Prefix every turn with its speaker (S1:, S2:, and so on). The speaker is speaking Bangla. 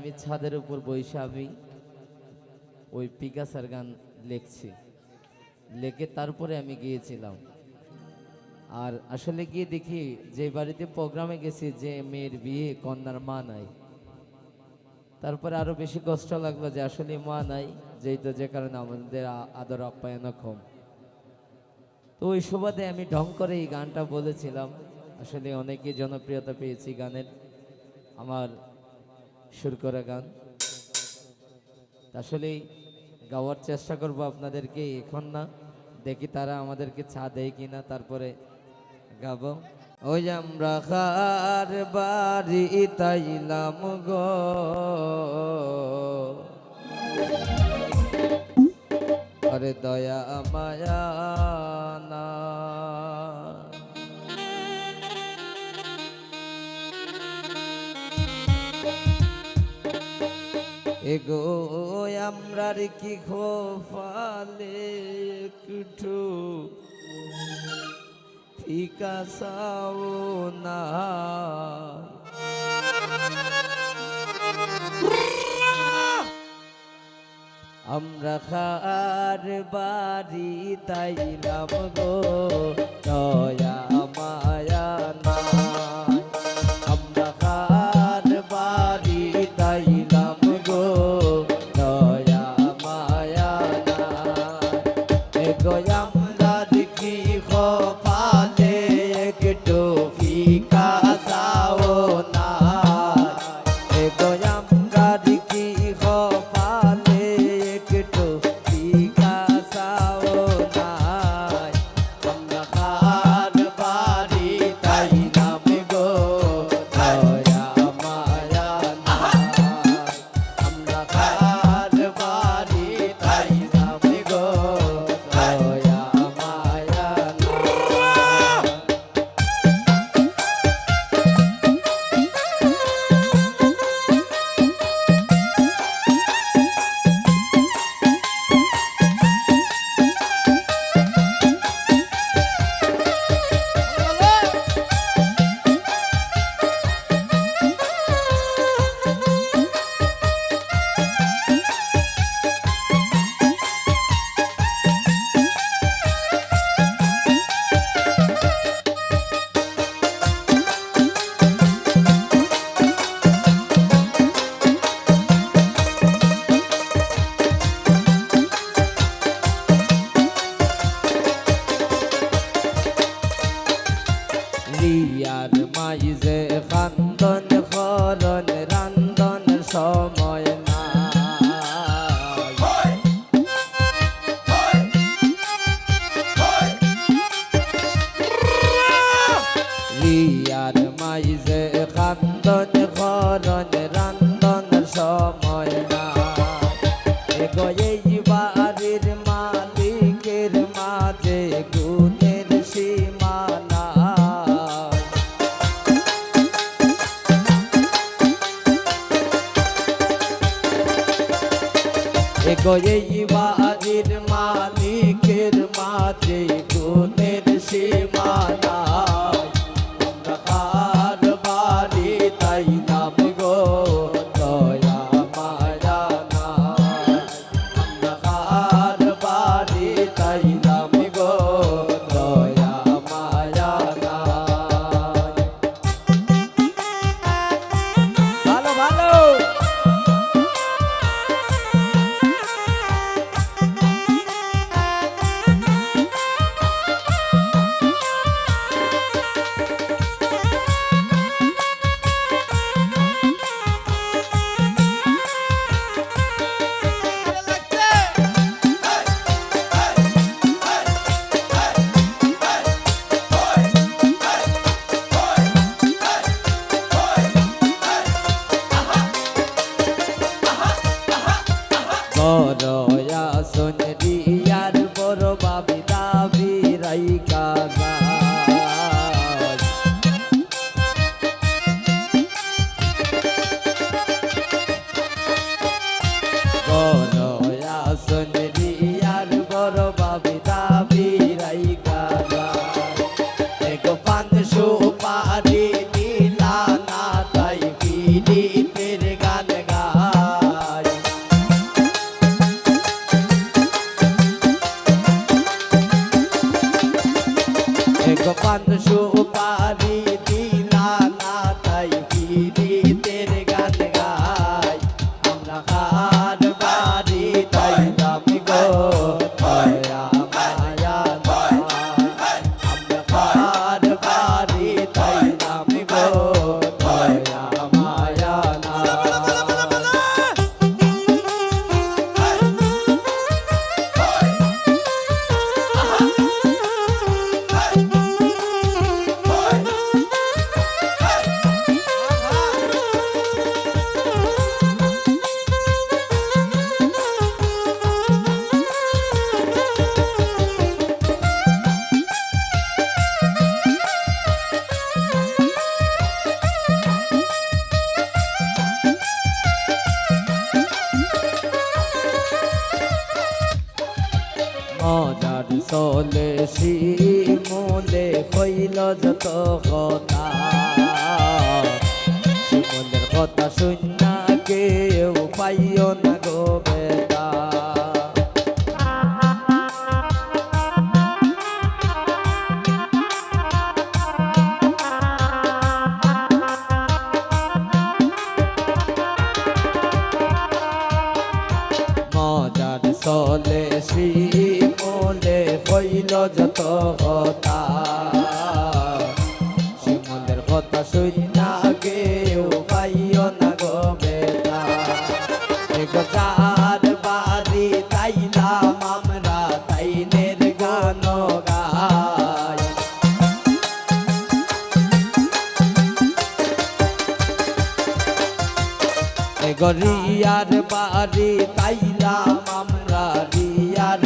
S1: আমি ছাদের উপর বসে আমি ওই পিকাসার গান লিখছি, লিখে তারপরে আমি গিয়েছিলাম। আর আসলে গিয়ে দেখি যে বাড়িতে প্রোগ্রামে গেছি যে মেয়ের বিয়ে, কন্যার মা নাই। তারপরে আরো বেশি কষ্ট লাগলো যে আসলে মা নাই, যেহেতু যে কারণে আমাদের আদর আপ্যায়ন কম। তো ওই সুবাদে আমি ঢং করে এই গানটা বলেছিলাম। আসলে অনেকে জনপ্রিয়তা পেয়েছি গানের, আমার সুর করা গান। আসলে গাওয়ার চেষ্টা করব আপনাদেরকে, এখন না, দেখি তারা আমাদেরকে চা দেয় কিনা, তারপরে গাবো। ওই আমরা খার বাড়ি তাইলাম গো, আরে দয়া মায়া না, এগো আমরার কি খোফালে একটু ফিকা চাও না, আমরা খার বাড়ি তাইলাম গো, দয়া মায়া না, আমরা খার বাড়ি তাইলাম গো, দয়া মায়া না, এগো আমরা কি খোফালে একটু ফিকা চাও না, এগো আমরা কি খোফালে একটু ফিকা চাও না, আমরা খার বাড়ি তাইলাম গো, দয়া মায়া না, আমরা খার বাড়ি তাইলাম গো, দয়া মায়া না। রিয়ার মাইজে খান্দন খরন রান্দন সময় নাই, রিয়ার মাইজে খান্দন খরন রান্দন সময় নাই, এগো এই বাড়ির মালিকের মাঝে গুণের সীমা নাই, এগো এই বাড়ির মালিকের মাঝে গুণের সীমা নাই, আমরা খার বাড়ি তাইলাম গো, দয়া মায়া না, আমরা খার বাড়ি তাইলাম গো, দয়া মায়া না। ভালো ভালো বড়য়া সোনরিয়ার বড় বাবি দাবি রাইকা যায়, বড়য়া সোনরিয়ার বড় বাবি দাবি রাইকা যায়, এগো পান সুপারি নীলা না তাই পিড়িতের গান গায়, মজার চলে শিমুলে কইল যত কথা শিমুলের কথা শুননা কেউ পাইও না গো বেটা মজার চলে শিমুলে কইল যত কথা শিমুলের কথা শুননা কেউ পাইও না গো বেটা যার বাড়ি তাইলাম আমরা তাইনের গান গাই রিয়ার বাড়ি তাইলাম আমরা রিয়ার